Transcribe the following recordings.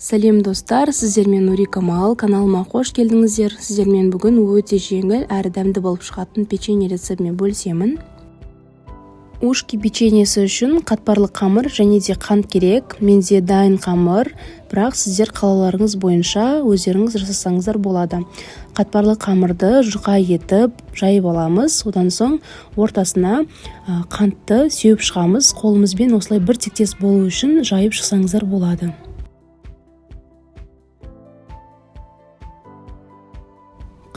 Сәлем достар, сіздермен Нури Камал каналыма қош келдіңіздер. Сіздермен бүгін өте жеңіл әрі дәмді болып шығатын печенье рецептімен бөлісемін. Ушки печеньесі үшін қатпарлы қамыр және де қант керек. Менде дайын қамыр, бірақ сіздер қалауларыңыз бойынша өздеріңіз жасасаңыздар болады. Қатпарлы қамырды жұқа етіп жайып аламыз. Одан соң ортасына қантты сеуіп шығамыз. Қолымызбен осылай бір тектес болу үшін жайып шықсаңыздар болады.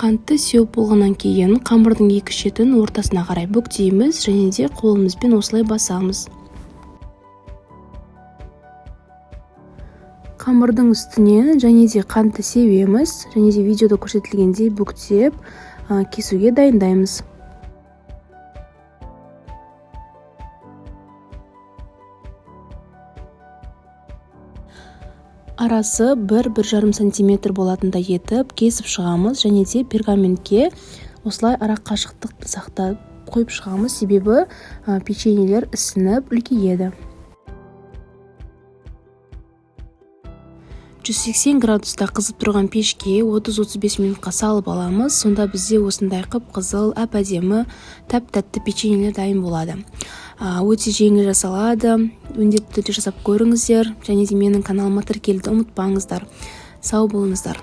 Қантты сеуіп болғаннан кейін қамырдың екі шетін ортасына қарай бүктейміз және де қолымызбен осылай басамыз. Қамырдың үстіне және де қантты сеуеміз және де видеода көрсетілгендей бүктеп кесуге дайындаймыз. Арасы 1-1,5 сантиметр болатындай етіп кесіп шығамыз және де пергаментке осылай ара қашықтықты сақтап қойып шығамыз, себебі печеньелер ісініп үлкейеді. 180 градуста қызып тұрған пешке 30-35 минутқа салып аламыз. Сонда бізде осындай қып-қызыл, әп-әдемі, тәп-тәтті печеньелер дайын болады. Өте жеңіл жасалады. Міндетті түрде жасап көріңіздер және де менің каналыма тіркелуді ұмытпаңыздар. Сау болыңыздар.